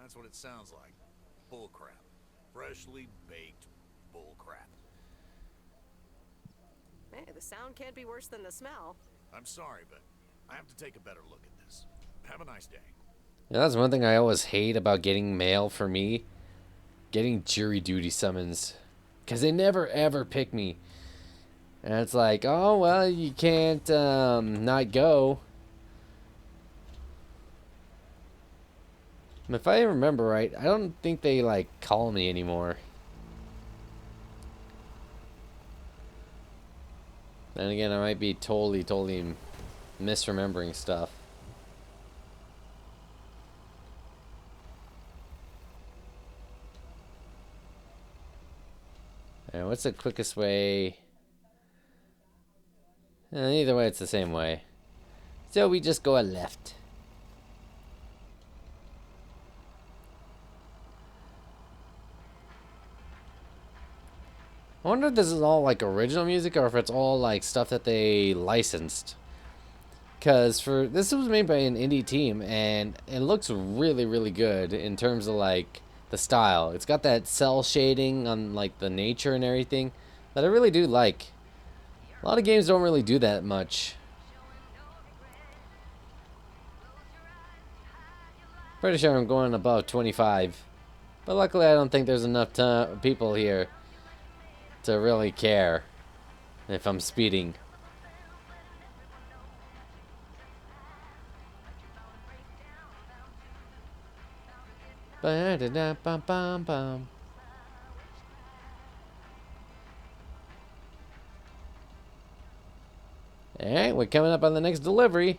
That's what it sounds like. Bullcrap. Freshly baked bullcrap. Hey, the sound can't be worse than the smell. I'm sorry, but I have to take a better look at this. Have a nice day. Yeah, that's one thing I always hate about getting mail for me. Getting jury duty summons. Because they never ever pick me. And it's like, oh, well, you can't not go. If I remember right, I don't think they, like, call me anymore. Then again, I might be totally misremembering stuff. And what's the quickest way? Either way, it's the same way. So we just go a left. I wonder if this is all like original music or if it's all like stuff that they licensed. Because for this was made by an indie team and it looks really good in terms of like the style. It's got that cell shading on like the nature and everything that I really do like. A lot of games don't really do that much. Pretty sure I'm going above 25. But luckily I don't think there's enough people here to really care if I'm speeding. Ba-da-da-bum-bum-bum. Alright, we're coming up on the next delivery.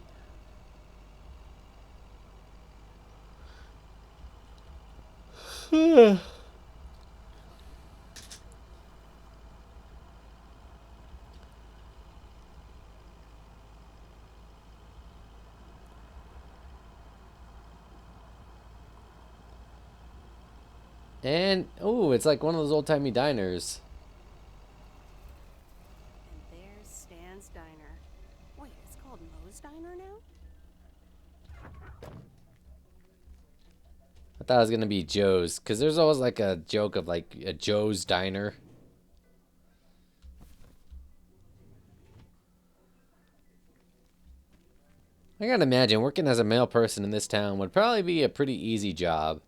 And, ooh, it's like one of those old-timey diners. And there's Stan's Diner. Wait, it's called Moe's Diner now? I thought it was gonna be Joe's, because there's always like a joke of like a Joe's Diner. I gotta imagine working as a male person in this town would probably be a pretty easy job.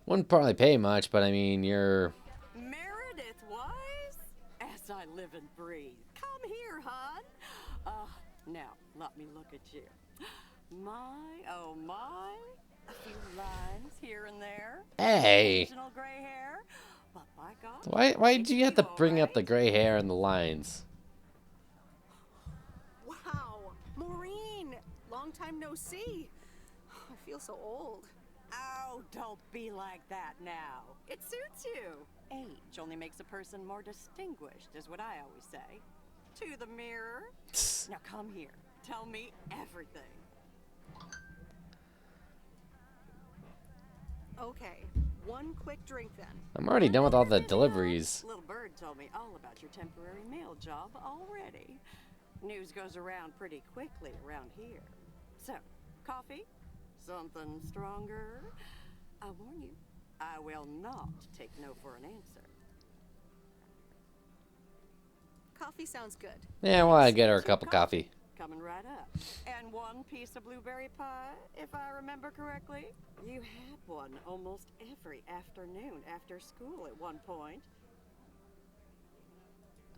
Wouldn't probably pay much, but I mean, you're... Meredith Wise? As I live and breathe. Come here, hon. Now, let me look at you. My, oh my. A few lines here and there. Hey! Occasional gray hair. But by God, Why do you have to all bring up right. the gray hair and the lines? Wow, Maureen! Long time no see. I feel so old. Oh, don't be like that now. It suits you. Age only makes a person more distinguished, is what I always say. To the mirror. Now come here. Tell me everything. Okay, one quick drink then. I'm already done with all the Never been deliveries. up. Little bird told me all about your temporary mail job already. News goes around pretty quickly around here. So, coffee? Something stronger? I warn you, I will not take no for an answer. Coffee sounds good. Yeah, well, I get her a Two cup of coffee. Coming right up. And one piece of blueberry pie, if I remember correctly. You had one almost every afternoon after school at one point.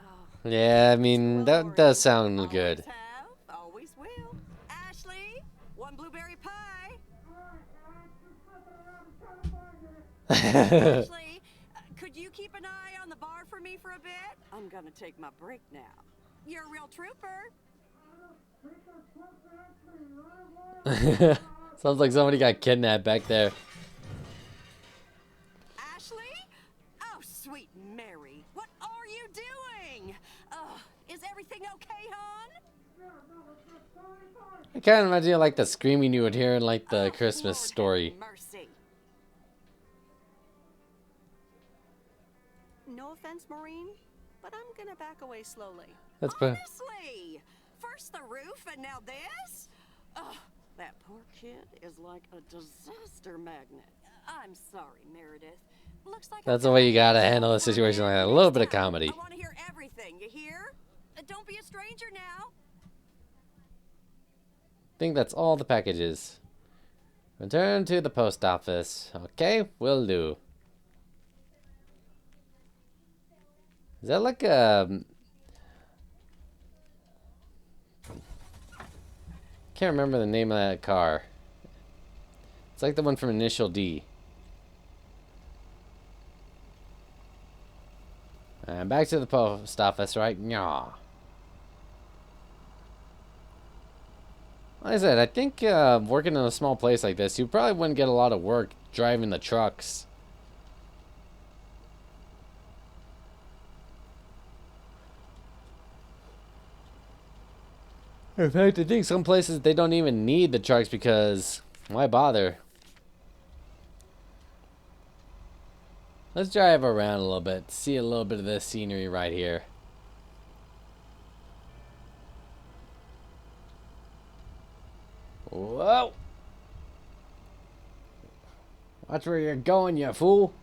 Oh, Yeah, I mean, that does sound always good. have, always will. Ashley, one blueberry pie. Ashley, could you keep an eye on the bar for me for a bit? I'm gonna take my break now. You're a real trooper. Sounds like somebody got kidnapped back there. Ashley? Oh, sweet Mary, what are you doing? Is everything okay, hon? I kind of imagine like the screaming you would hear in like the Oh, Christmas Lord story. have mercy. No offense, Maureen, but I'm gonna back away slowly. That's but Honestly, first the roof and now this? Ugh, That poor kid is like a disaster magnet. I'm sorry, Meredith. Looks like That's the way you gotta handle a situation like that. A little bit of comedy. I want to hear everything. You hear? Don't be a stranger now. I think that's all the packages. Return to the post office. Okay, will do. Is that like a... Can't remember the name of that car. It's like the one from Initial D. And back to the post office, right? Nyah. Like I said, I think working in a small place like this, you probably wouldn't get a lot of work driving the trucks. In fact, I think some places they don't even need the trucks because why bother? Let's drive around a little bit, see a little bit of this scenery right here. Whoa! Watch where you're going, you fool!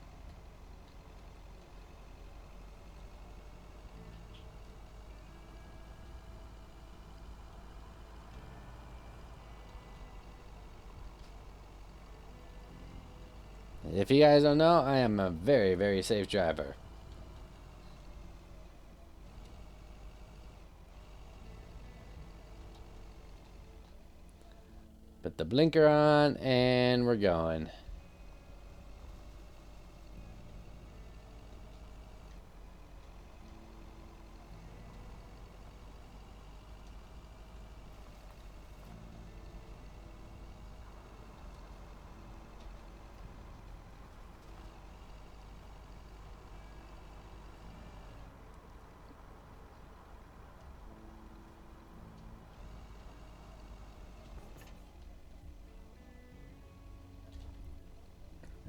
If you guys don't know, I am a very, very safe driver. Put the blinker on and we're going.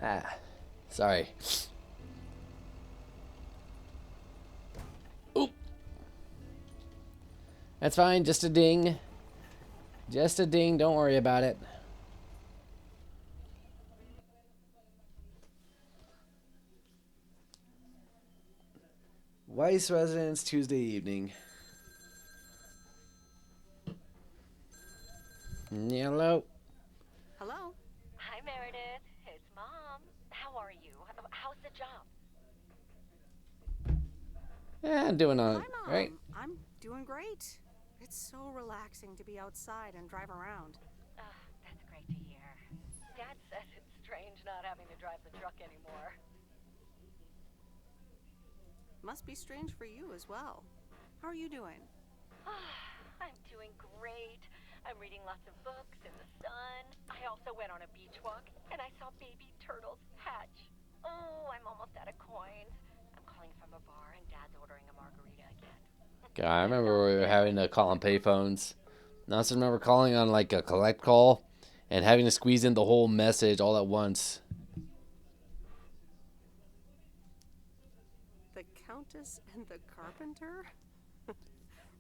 Ah, sorry. Oop. That's fine, just a ding. Just a ding, don't worry about it. Weiss Residence, Tuesday evening. Hello. Hello? Hi, Meredith. It's Mom. How are you? How's the job? Yeah, I'm doing all Hi, Mom. right. I'm doing great. It's so relaxing to be outside and drive around. That's great to hear. Dad says it's strange not having to drive the truck anymore. Must be strange for you as well. How are you doing? I'm doing great. I'm reading lots of books in the sun. I also went on a beach walk, and I saw baby turtles hatch. Oh, I'm almost out of coins. I'm calling from a bar, and Dad's ordering a margarita again. God, I remember we were having to call on payphones. I also remember calling on like a collect call and having to squeeze in the whole message all at once. The Countess and the Carpenter?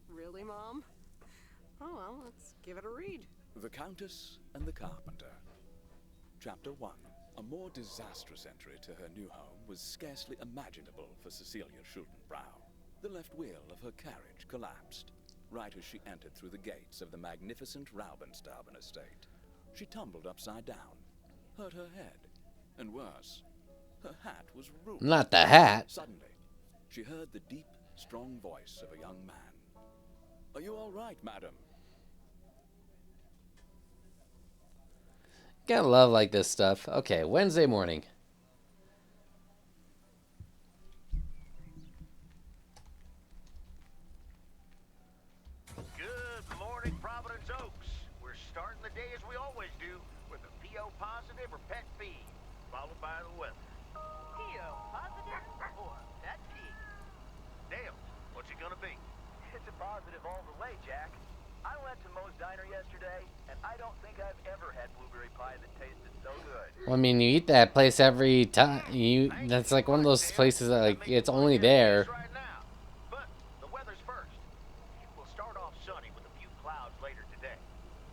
Really, Mom? Oh, well, let's give it a read. The Countess and the Carpenter. Chapter 1. A more disastrous entry to her new home was scarcely imaginable for Cecilia Schultenbrow. The left wheel of her carriage collapsed, right as she entered through the gates of the magnificent Raubenstaben estate. She tumbled upside down, hurt her head, and worse, her hat was ruined. Not the hat. Suddenly, she heard the deep, strong voice of a young man. Are you all right, madam? Gotta love like this stuff. Okay, Wednesday morning. Good morning, Providence Oaks. We're starting the day as we always do, with a PO positive or pet peeve, followed by the weather. PO positive or pet peeve? Dale, what's it gonna be? It's a positive all the way, Jack. I went to Moe's Diner yesterday, and I don't think I've ever had blueberry pie that tasted so good. Well, I mean, you eat that place every time. That's like one of those places that like it's only there. Right now. But the weather's first. We'll start off sunny with a few clouds later today.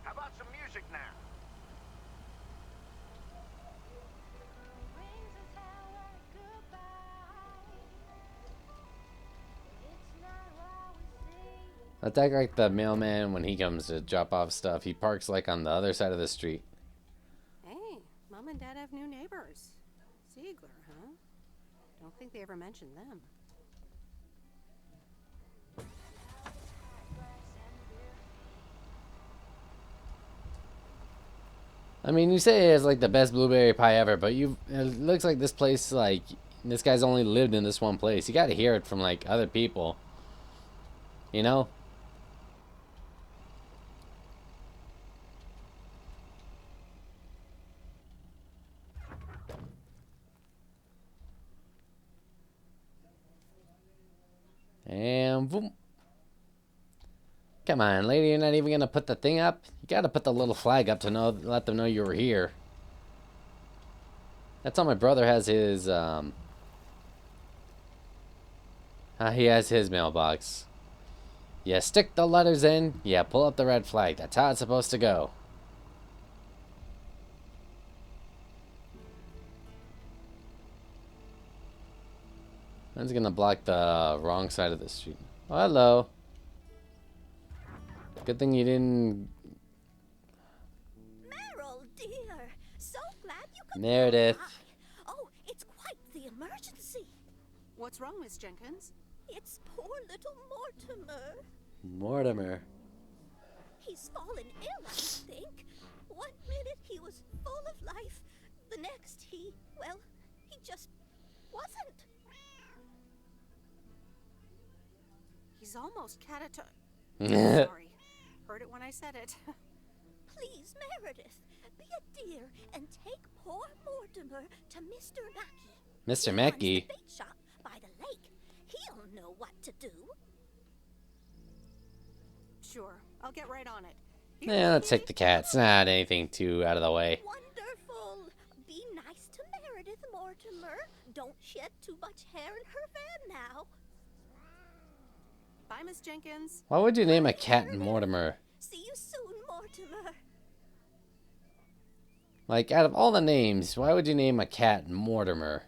How about some music now? Let's act like the mailman when he comes to drop off stuff. He parks like on the other side of the street. Hey, Mom and Dad have new neighbors. Ziegler, huh? Don't think they ever mentioned them. I mean, you say it's like the best blueberry pie ever, but it looks like this place, like, this guy's only lived in this one place. You gotta hear it from, like, other people. You know? And boom. Come on, lady, you're not even gonna put the thing up? You gotta put the little flag up to let them know you were here. That's how my brother has his, he has his mailbox. You stick the letters in, you pull up the red flag. That's how it's supposed to go. That's gonna block the wrong side of the street. Oh, hello. Good thing you didn't... Meryl, dear. So glad you could Meredith. come by. Oh, it's quite the emergency. What's wrong, Miss Jenkins? It's poor little Mortimer. Mortimer. He's fallen ill, I think. One minute he was full of life. The next he just wasn't. He's almost catatonic. Sorry. Heard it when I said it. Please, Meredith, be a dear and take poor Mortimer to Mr. Mackey. Mr. He Mackey? runs the bait shop by the lake. He'll know what to do. Sure, I'll get right on it. Yeah, let's take the cat. It's not anything too out of the way. Wonderful. Be nice to Meredith, Mortimer. Don't shed too much hair in her van now. Bye, Miss Jenkins. Why would you name a cat Mortimer? See you soon, Mortimer. Like, out of all the names, why would you name a cat Mortimer?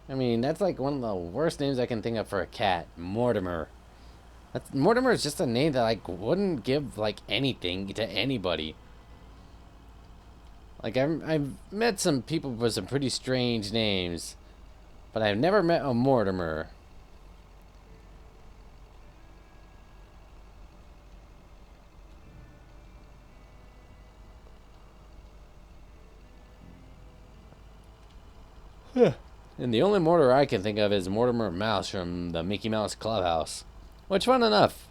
I mean, that's like one of the worst names I can think of for a cat. Mortimer. Mortimer is just a name that, like, wouldn't give, like, anything to anybody. Like, I've met some people with some pretty strange names, but I've never met a Mortimer. And the only Mortimer I can think of is Mortimer Mouse from the Mickey Mouse Clubhouse. Which, fun enough,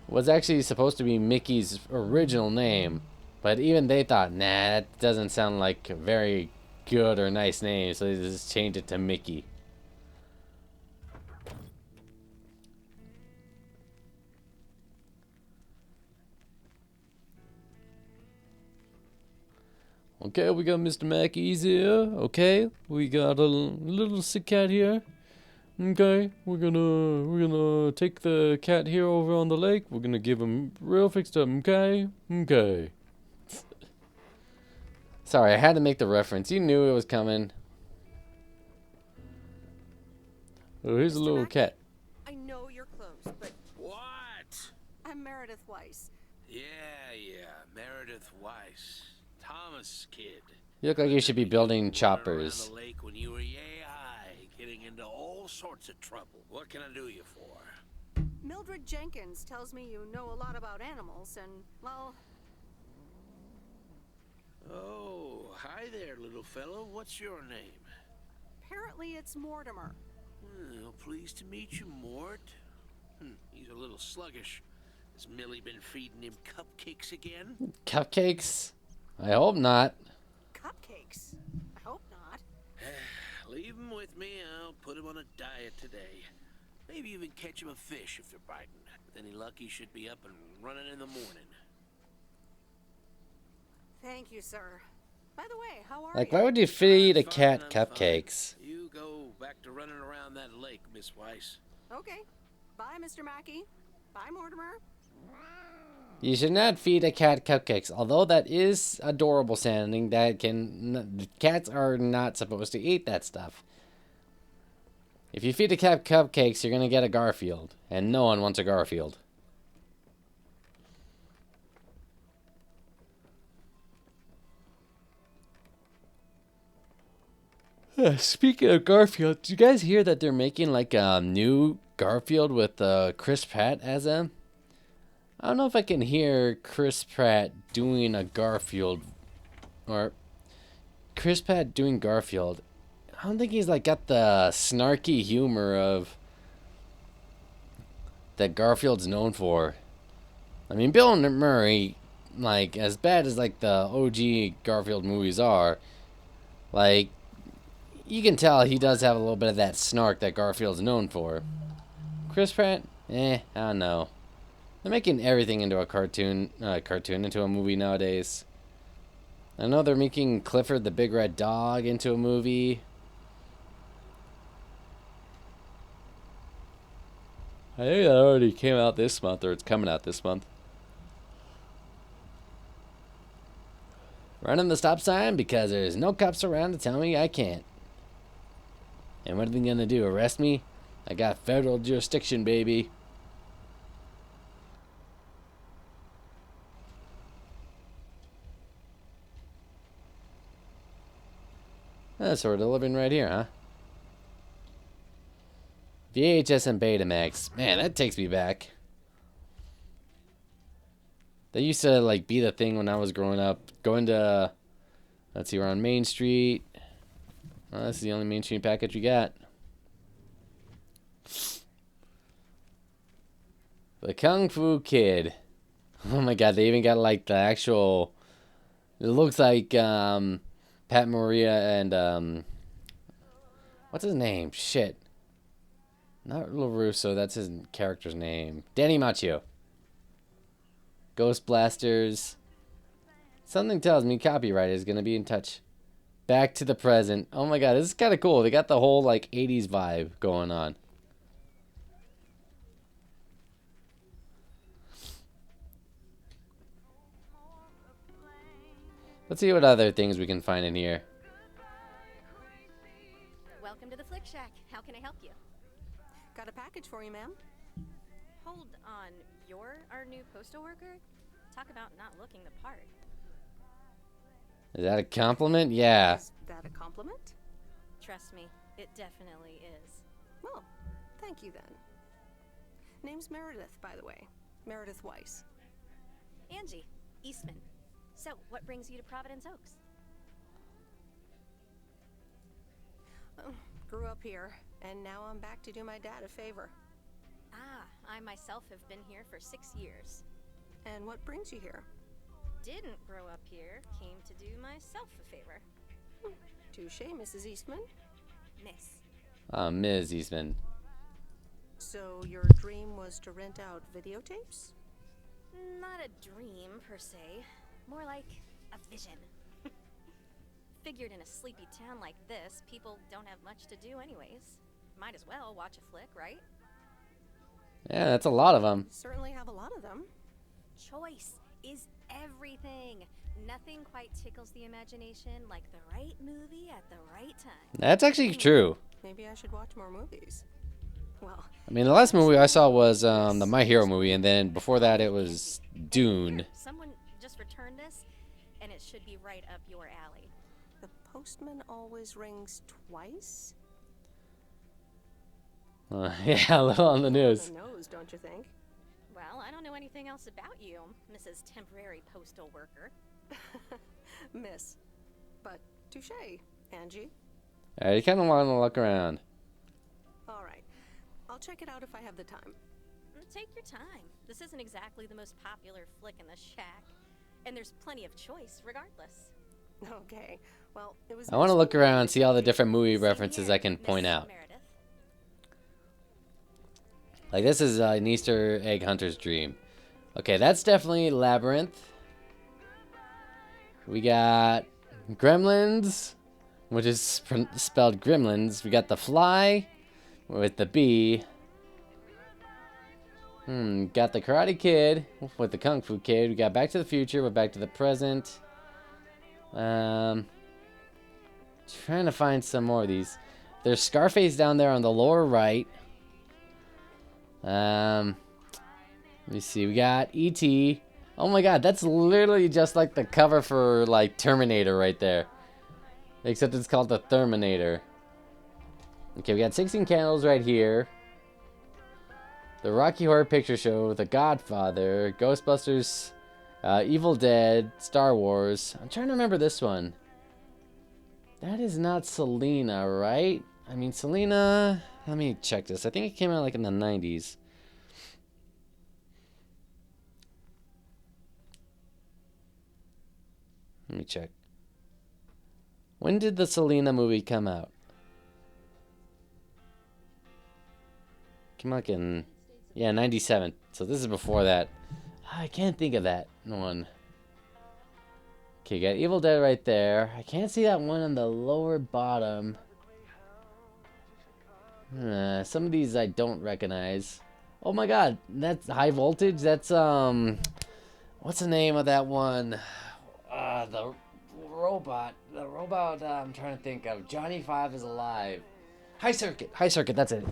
was actually supposed to be Mickey's original name. But even they thought, nah, that doesn't sound like a very good or nice name, so they just changed it to Mickey. Okay, we got Mr. Mackey's here. Okay, we got a little sick cat here. Okay, we're gonna take the cat here over on the lake. We're gonna give him real fixed up. Okay, okay. Sorry, I had to make the reference. You knew it was coming. Oh, here's a Mr. little Mackey, cat. I know you're close, but What? I'm Meredith Weiss. Yeah, Meredith Weiss. Thomas' kid. You look like you should be building Running choppers. around the lake when you were yay high, getting into all sorts of trouble. What can I do you for? Mildred Jenkins tells me you know a lot about animals, and, well, Oh, hi there, little fellow. What's your name? apparently it's Mortimer. Well, pleased to meet you, Mort. He's a little sluggish. Has Millie been feeding him cupcakes again? Cupcakes? I hope not. Cupcakes? I hope not. Leave him with me. I'll put him on a diet today. Maybe even catch him a fish if they're biting. With any luck, he should be up and running in the morning. Thank you, sir. By the way, how are Like, you? why would you feed a I'm cat fine. cupcakes? You go back to running around that lake, Miss Weiss. Okay. Bye, Mr. Mackey. Bye, Mortimer. You should not feed a cat cupcakes, although that is adorable sounding. Cats are not supposed to eat that stuff. If you feed a cat cupcakes, you're gonna get a Garfield, and no one wants a Garfield. Speaking of Garfield, did you guys hear that they're making like a new Garfield with Chris Pratt as him? I don't know if I can hear Chris Pratt doing a Garfield, or Chris Pratt doing Garfield. I don't think he's like got the snarky humor of that Garfield's known for. I mean, Bill Murray, like as bad as like the OG Garfield movies are, like you can tell he does have a little bit of that snark that Garfield's known for. Chris Pratt, I don't know. They're making everything into a cartoon into a movie nowadays. I know they're making Clifford the Big Red Dog into a movie. I think that already came out this month, or it's coming out this month. Running the stop sign because there's no cops around to tell me I can't. And what are they gonna do, arrest me? I got federal jurisdiction, baby. So we're delivering right here, huh? VHS and Betamax. Man, that takes me back. That used to like be the thing when I was growing up. Going to, let's see, we're on Main Street. Oh, this is the only Main Street package we got. The Kung Fu Kid. Oh my god, they even got like the actual, it looks like Pat Morita and what's his name? Shit. Not LaRusso, that's his character's name. Danny Macchio. Ghost Blasters. Something tells me copyright is gonna be in touch. Back to the present. Oh my god, this is kind of cool. They got the whole like 80s vibe going on. Let's see what other things we can find in here. Welcome to the Flick Shack. How can I help you? Got a package for you, ma'am. Hold on, you're our new postal worker? Talk about not looking the part. Is that a compliment? Yeah. Is that a compliment? Trust me, it definitely is. Well, thank you then. Name's Meredith, by the way. Meredith Weiss. Angie, Eastman. So, what brings you to Providence Oaks? Grew up here, and now I'm back to do my dad a favor. Ah, I myself have been here for 6 years. And what brings you here? Didn't grow up here, came to do myself a favor. Touché, Mrs. Eastman. Miss. Ms. Eastman. So your dream was to rent out videotapes? Not a dream, per se. More like a vision. Figured in a sleepy town like this, people don't have much to do anyways. Might as well watch a flick, right? Yeah, that's a lot of them. Certainly have a lot of them. Choice is everything. Nothing quite tickles the imagination like the right movie at the right time. That's actually true. Maybe I should watch more movies. Well, I mean, the last movie I saw was the My Hero movie, and then before that it was Dune. Someone just returned this, and it should be right up your alley. The postman always rings twice? Yeah, a little on the news. The nose, don't you think? Well, I don't know anything else about you, Mrs. Temporary Postal Worker. Miss. But touché, Angie. You kind of want to look around. All right. I'll check it out if I have the time. Take your time. This isn't exactly the most popular flick in the shack, and there's plenty of choice regardless. Okay. Well, it was. I want to look around, see all the different movie Same references here, I can point Miss out. Meredith. Like this is an Easter egg hunter's dream. Okay, that's definitely Labyrinth. We got Gremlins, which is spelled Gremlins. We got The Fly with the B. Got the Karate Kid with the Kung Fu Kid. We got Back to the Future with Back to the Present. Trying to find some more of these. There's Scarface down there on the lower right. Let me see. We got E.T. Oh my god, that's literally just like the cover for like Terminator right there. Except it's called the Terminator. Okay, we got 16 Candles right here. The Rocky Horror Picture Show, The Godfather, Ghostbusters, Evil Dead, Star Wars. I'm trying to remember this one. That is not Selena, right? I mean, Selena... Let me check this. I think it came out like in the 90s. Let me check. When did the Selena movie come out? Came out like in... Yeah, 97. So this is before that. I can't think of that one. Okay, you got Evil Dead right there. I can't see that one on the lower bottom. Some of these I don't recognize. Oh my god, that's High Voltage? That's, what's the name of that one? The robot. I'm trying to think of. Johnny Five is Alive. High Circuit. High Circuit, that's it.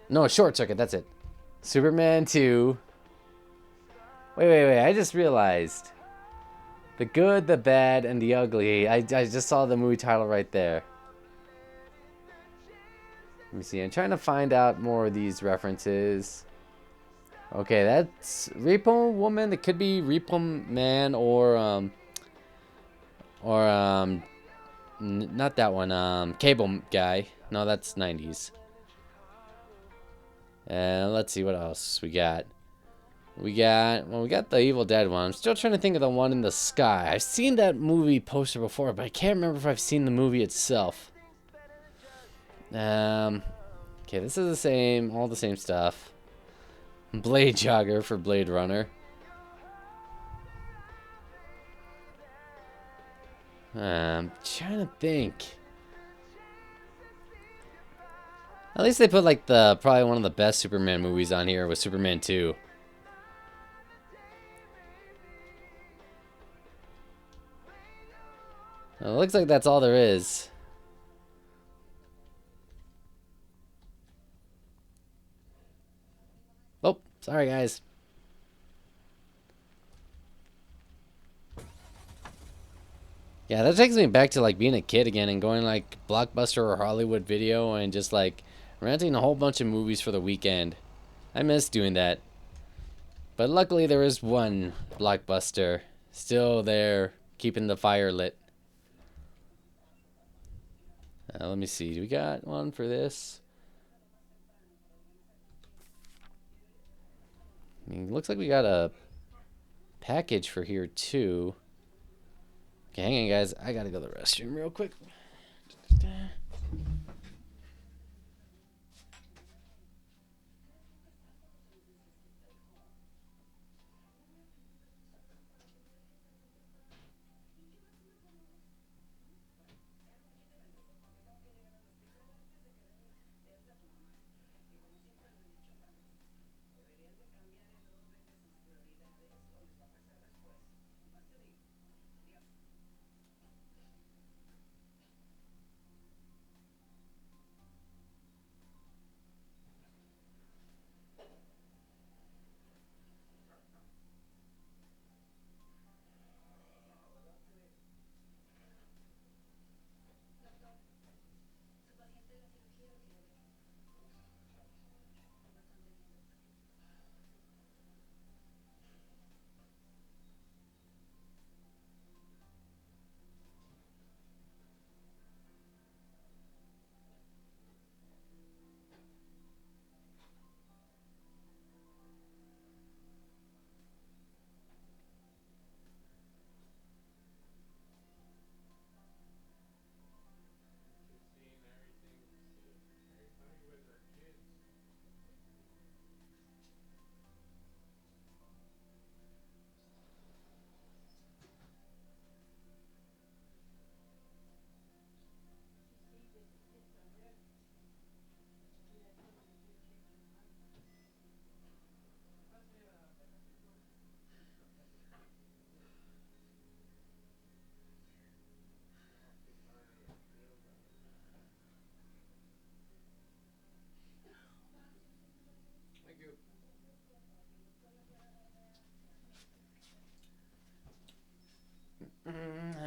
No, Short Circuit, that's it. Superman 2. Wait. I just realized. The Good, the Bad, and the Ugly. I just saw the movie title right there. Let me see. I'm trying to find out more of these references. Okay, that's Repo Woman. It could be Repo Man or not that one. Cable Guy. No, that's 90s. And let's see what else we got. We got the Evil Dead one. I'm still trying to think of the one in the sky. I've seen that movie poster before, but I can't remember if I've seen the movie itself. Okay, this is the same, all the same stuff. Blade Jogger for Blade Runner. I'm trying to think. At least they put like probably one of the best Superman movies on here with Superman 2. Well, it looks like that's all there is. Oh, sorry guys. Yeah, that takes me back to like being a kid again and going like Blockbuster or Hollywood Video and just like renting a whole bunch of movies for the weekend. I miss doing that. But luckily there is one Blockbuster still there keeping the fire lit. Let me see. Do we got one for this? I mean, looks like we got a package for here too. Okay, hang on guys. I gotta go to the restroom real quick.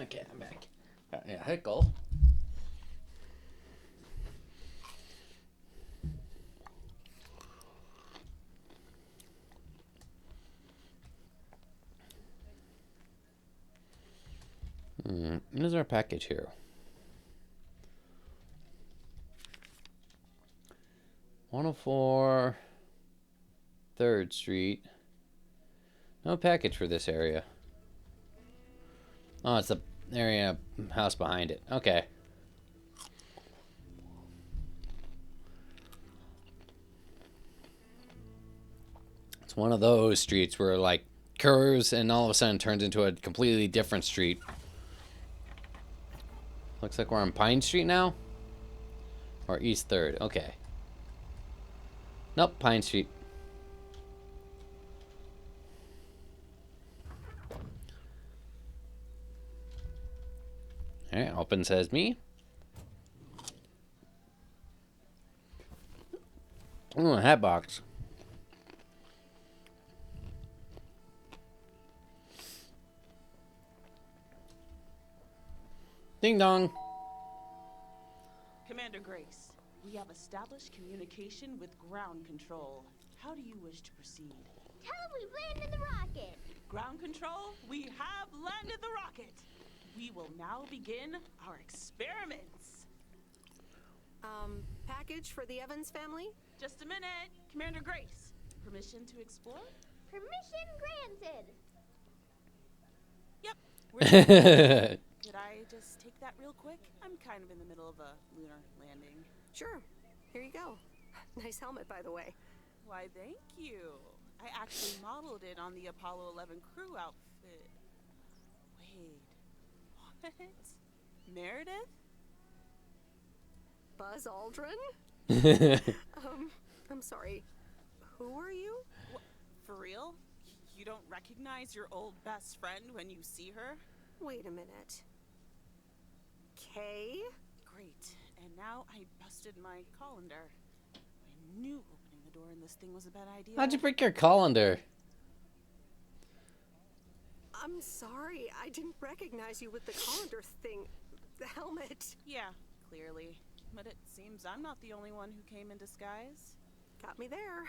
Okay, I'm back. Yeah, Hickle. What is our package here? 104 3rd Street. No package for this area. Oh, it's the area house behind it. Okay. It's one of those streets where like curves and all of a sudden turns into a completely different street. Looks like we're on Pine Street now. Or East 3rd. Okay. Nope, Pine Street. Alright, open says me. Ooh, a hat box. Ding dong. Commander Grace, we have established communication with ground control. How do you wish to proceed? Tell him we've landed the rocket. Ground control, we have landed the rocket. We will now begin our experiments. Package for the Evans family? Just a minute. Commander Grace, permission to explore? Permission granted. Yep. We're Could I just take that real quick? I'm kind of in the middle of a lunar landing. Sure. Here you go. Nice helmet, by the way. Why, thank you. I actually modeled it on the Apollo 11 crew outfit. Wait, what? Meredith? Buzz Aldrin? I'm sorry. Who are you? What, for real? You don't recognize your old best friend when you see her? Wait a minute. Kay? Great. And now I busted my colander. I knew opening the door in this thing was a bad idea. How'd you break your colander? I'm sorry. I didn't recognize you with the colander thing. The helmet. Yeah, clearly. But it seems I'm not the only one who came in disguise. Got me there.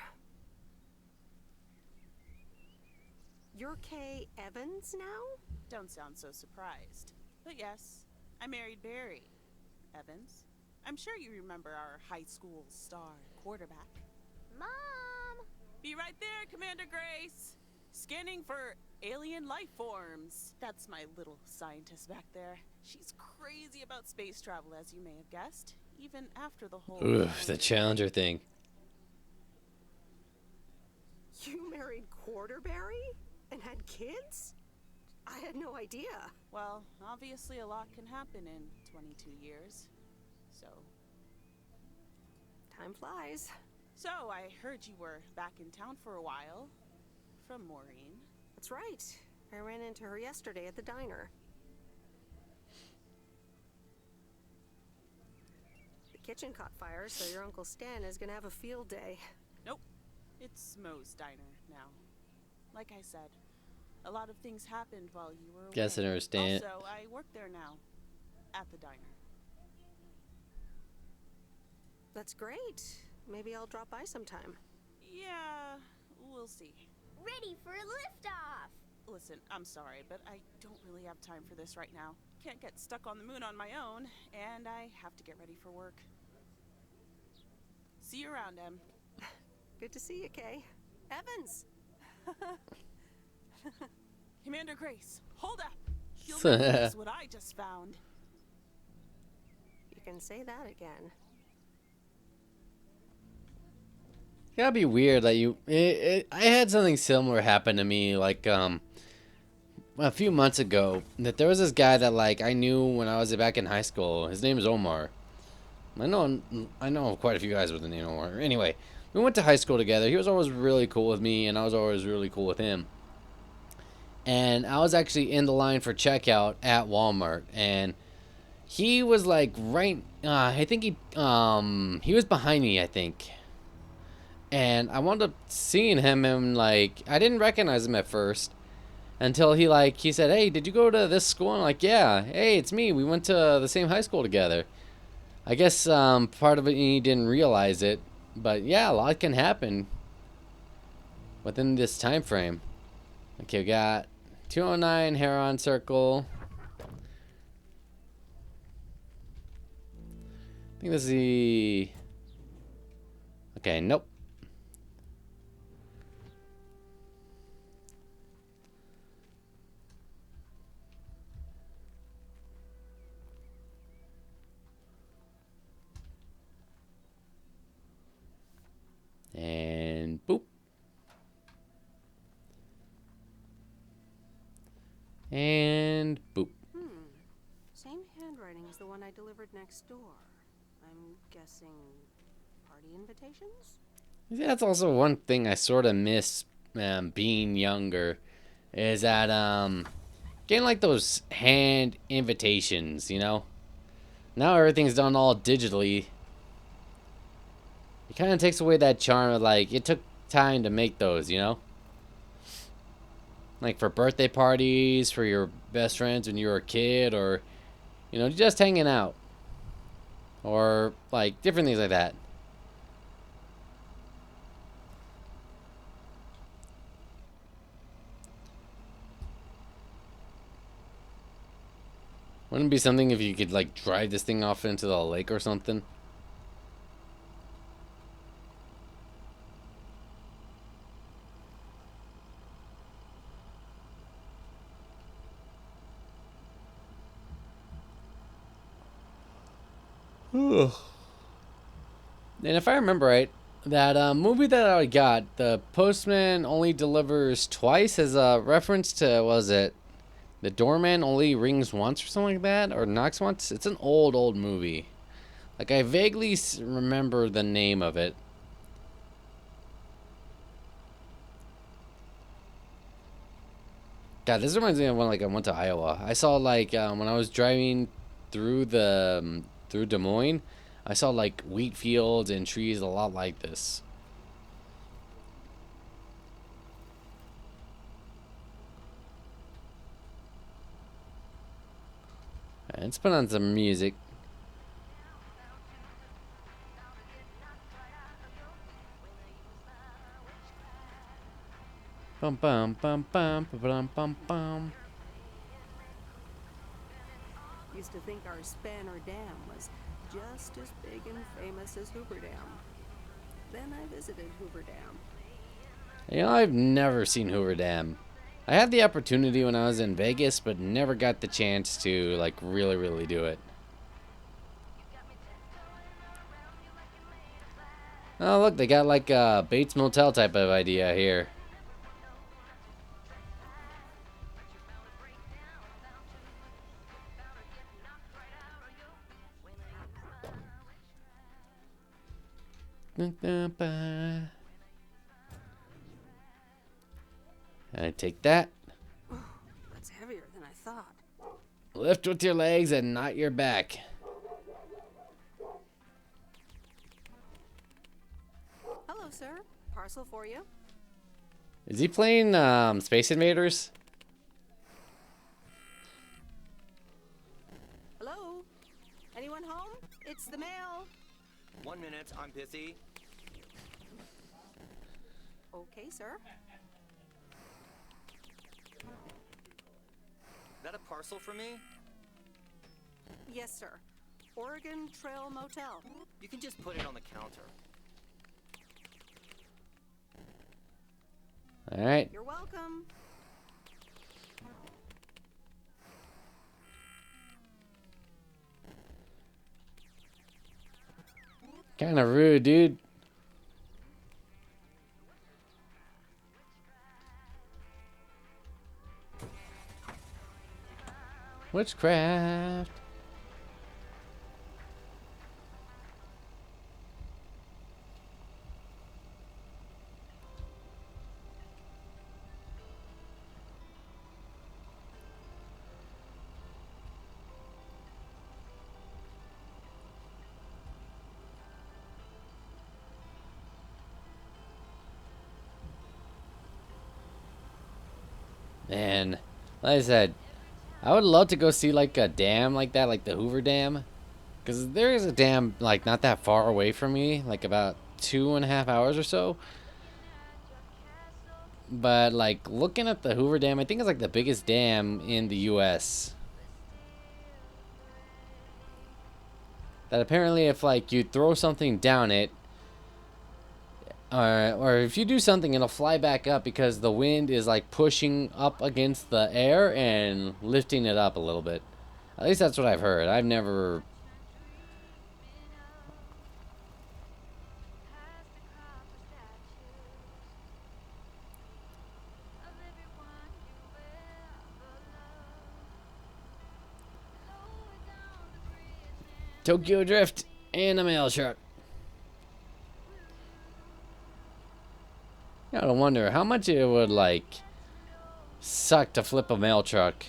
You're Kay Evans now? Don't sound so surprised. But yes, I married Barry Evans. I'm sure you remember our high school star quarterback. Mom! Be right there, Commander Grace! Scanning for alien life forms. That's my little scientist back there. She's crazy about space travel, as you may have guessed, even after the whole... Oof, the Challenger thing. You married Quarterberry? And had kids? I had no idea. Well, obviously a lot can happen in 22 years. So... Time flies. So, I heard you were back in town for a while. From Maureen. That's right. I ran into her yesterday at the diner. The kitchen caught fire, so your Uncle Stan is gonna have a field day. Nope. It's Moe's diner now. Like I said, a lot of things happened while you were away. Guess I understand. Also, I work there now. At the diner. That's great. Maybe I'll drop by sometime. Yeah, we'll see. Ready for a liftoff! Listen, I'm sorry, but I don't really have time for this right now. Can't get stuck on the moon on my own, and I have to get ready for work. See you around, Em. Good to see you, Kay. Evans! Commander Grace, hold up! You'll never guess what I just found. You can say that again. It's gotta be weird that you... I had something similar happen to me, like, a few months ago. That there was this guy that, like, I knew when I was back in high school. His name is Omar. I know quite a few guys with the name Omar. Anyway, we went to high school together. He was always really cool with me, and I was always really cool with him. And I was actually in the line for checkout at Walmart, and he was, like, right... I think he was behind me, I think. And I wound up seeing him and, like, I didn't recognize him at first. until he said, "Hey, did you go to this school?" And I'm like, "Yeah." "Hey, it's me. We went to the same high school together." I guess part of it he didn't realize it, but yeah, a lot can happen within this time frame. Okay, we got 209 Heron Circle. I think this is the... Okay, nope. And boop. And boop. Same handwriting as the one I delivered next door. I'm guessing party invitations? Yeah, that's also one thing I sort of miss being younger, is that getting like those hand invitations, you know? Now everything's done all digitally. It kind of takes away that charm of, like, it took time to make those, you know? Like for birthday parties, for your best friends when you were a kid, or, you know, just hanging out. Or, like, different things like that. Wouldn't it be something if you could, like, drive this thing off into the lake or something? And if I remember right, that movie that I got, The Postman Only Delivers Twice, as a reference to, was it The Doorman Only Rings Once or something like that? Or Knocks Once? It's an old movie. Like, I vaguely remember the name of it. God, this reminds me of when, like, I went to Iowa. I saw, like, when I was driving through through Des Moines, I saw, like, wheat fields and trees a lot like this. Alright, let's put on some music. Bum bum bum bum bum bum bum. Used to think our Spanner Dam was just as big and famous as Hoover Dam. Then I visited Hoover Dam. You know, I've never seen Hoover Dam. I had the opportunity when I was in Vegas, but never got the chance to, like, really do it. Oh, look, they got, like, a Bates Motel type of idea here. I take that. That's heavier than I thought. Lift with your legs and not your back. Hello, sir. Parcel for you. Is he playing Space Invaders? Hello? Anyone home? It's the mail. 1 minute, I'm busy. Okay, sir. That a parcel for me? Yes, sir. Oregon Trail Motel. You can just put it on the counter. All right. You're welcome. Kind of rude, dude. Witchcraft. And like I said, I would love to go see like a dam like that, like the Hoover Dam. Because there is a dam like not that far away from me, like about 2.5 hours or so. But like looking at the Hoover Dam, I think it's like the biggest dam in the US. That apparently if like you throw something down it, or if you do something, it'll fly back up because the wind is like pushing up against the air and lifting it up a little bit. At least that's what I've heard. I've never... Tokyo Drift and a mail truck. You gotta wonder how much it would like suck to flip a mail truck.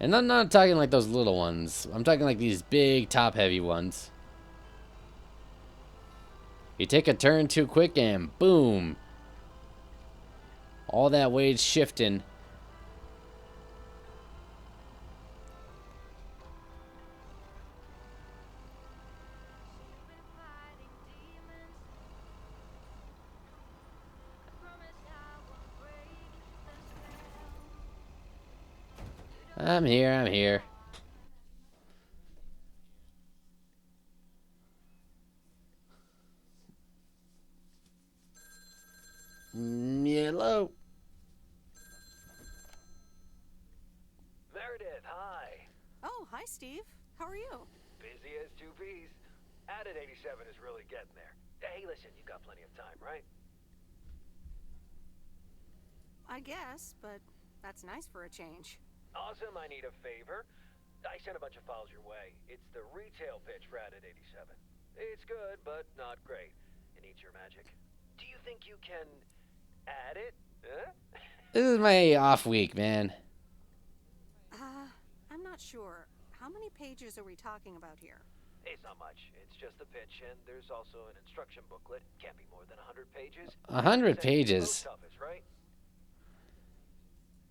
And I'm not talking like those little ones. I'm talking like these big top heavy ones. You take a turn too quick and boom. All that weight shifting. I'm here, I'm here. Hello. Meredith, hi. Oh, hi, Steve. How are you? Busy as two peas. Added 87 is really getting there. Hey, listen, you got plenty of time, right? I guess, but that's nice for a change. Awesome, I need a favor. I sent a bunch of files your way. It's the retail pitch for Added 87. It's good, but not great. It needs your magic. Do you think you can add it? Huh? This is my off week, man. I'm not sure. How many pages are we talking about here? It's not much. It's just the pitch, and there's also an instruction booklet. Can't be more than 100 pages. 100 Send it to the pages. post office, right?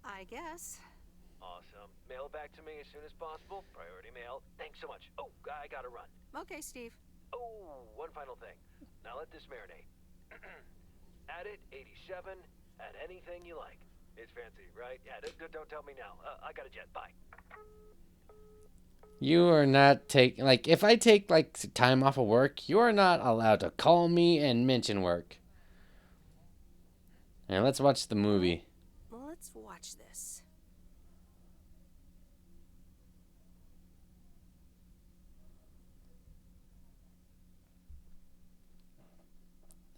I guess. Awesome. Mail it back to me as soon as possible. Priority mail. Thanks so much. Oh, I gotta run. Okay, Steve. Oh, one final thing. Now let this marinate. Add it, 87. Add anything you like. It's fancy, right? Yeah, don't tell me now. I got a jet. Bye. You are not taking, like, if I take, like, time off of work, you are not allowed to call me and mention work. Now, let's watch the movie. Well, let's watch this.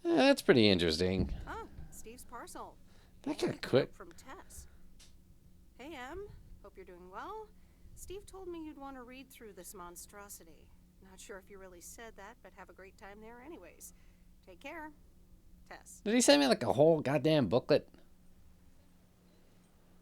That's pretty interesting. Oh, Steve's parcel. That got Picked quick. up from Tess. Hey, Em. Hope you're doing well. Steve told me you'd want to read through this monstrosity. Not sure if you really said that, but have a great time there anyways. Take care. Tess. Did he send me, like, a whole goddamn booklet?